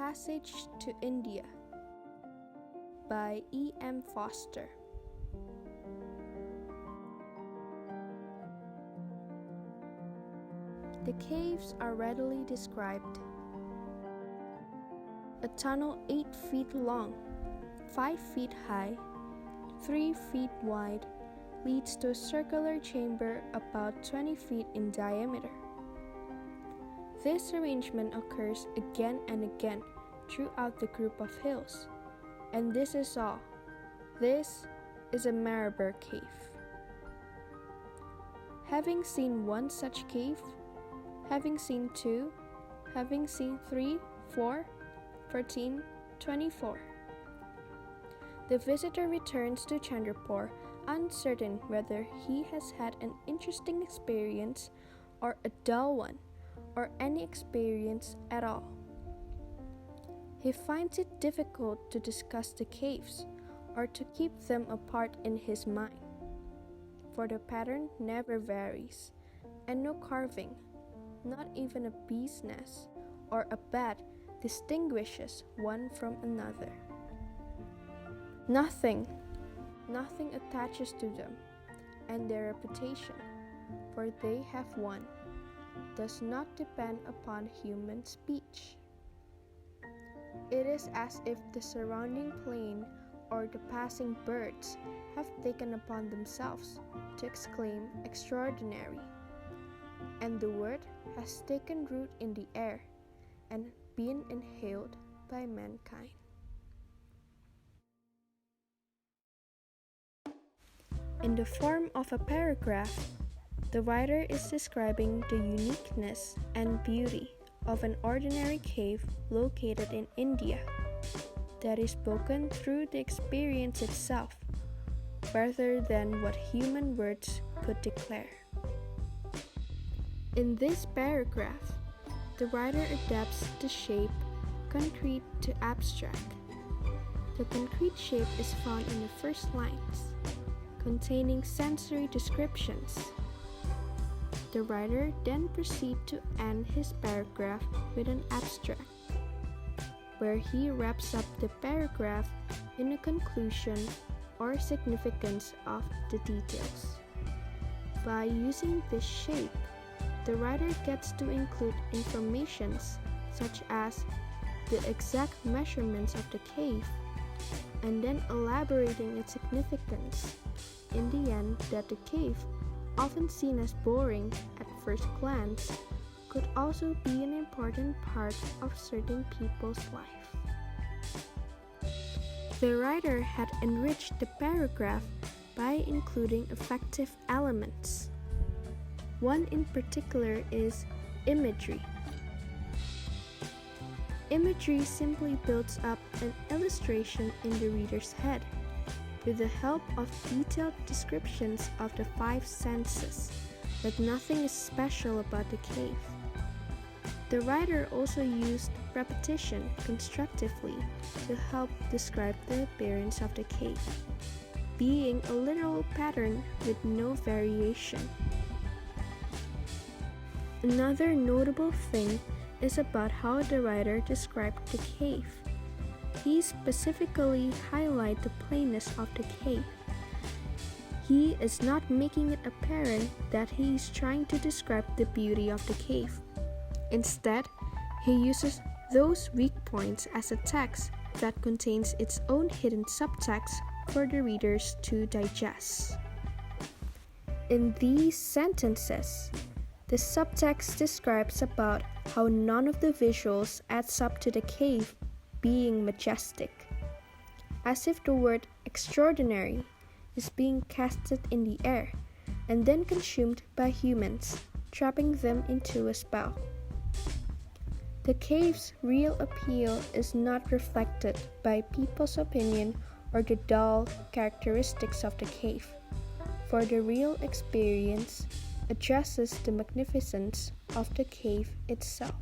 Passage to India by E.M. Foster. The caves are readily described. A tunnel 8 feet long, 5 feet high, 3 feet wide, leads to a circular chamber about 20 feet in diameter. This arrangement occurs again and again throughout the group of hills, and this is all. This is a Marabur cave. Having seen one such cave, having seen 2, having seen 3, 4, 14, 24. The visitor returns to Chandrapur uncertain whether he has had an interesting experience or a dull one, or any experience at all. He finds it difficult to discuss the caves or to keep them apart in his mind, for the pattern never varies, and no carving, not even a bee's nest or a bat, distinguishes one from another. Nothing attaches to them, and their reputation, for they have one, does not depend upon human speech. It is as if the surrounding plain or the passing birds have taken upon themselves to exclaim extraordinary, and the word has taken root in the air and been inhaled by mankind. In the form of a paragraph, the writer is describing the uniqueness and beauty of an ordinary cave located in India that is spoken through the experience itself, rather than what human words could declare. In this paragraph, the writer adapts the shape concrete to abstract. The concrete shape is found in the first lines, containing sensory descriptions. The writer then proceeds to end his paragraph with an abstract, where he wraps up the paragraph in a conclusion or significance of the details. By using this shape, the writer gets to include informations such as the exact measurements of the cave, and then elaborating its significance in the end that the cave, often seen as boring at first glance, could also be an important part of certain people's life. The writer had enriched the paragraph by including effective elements. One in particular is imagery. Imagery simply builds up an illustration in the reader's head with the help of detailed descriptions of the 5 senses, but nothing is special about the cave. The writer also used repetition constructively to help describe the appearance of the cave, being a literal pattern with no variation. Another notable thing is about how the writer described the cave. He specifically highlights the plainness of the cave. He is not making it apparent that he is trying to describe the beauty of the cave. Instead, he uses those weak points as a text that contains its own hidden subtext for the readers to digest. In these sentences, the subtext describes about how none of the visuals adds up to the cave being majestic, as if the word extraordinary is being casted in the air and then consumed by humans, trapping them into a spell. The cave's real appeal is not reflected by people's opinion or the dull characteristics of the cave, for the real experience addresses the magnificence of the cave itself.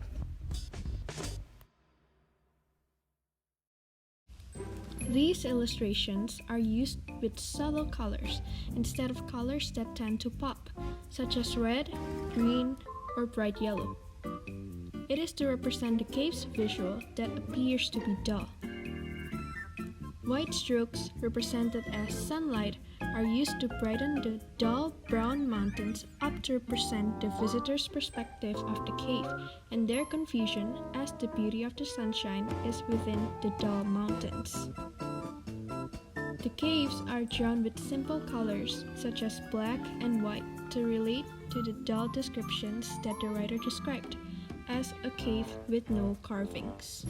These illustrations are used with subtle colors instead of colors that tend to pop, such as red, green, or bright yellow. It is to represent the cave's visual that appears to be dull. White strokes, represented as sunlight, are used to brighten the dull brown mountains up to represent the visitor's perspective of the cave and their confusion as the beauty of the sunshine is within the dull mountains. The caves are drawn with simple colors such as black and white to relate to the dull descriptions that the writer described as a cave with no carvings.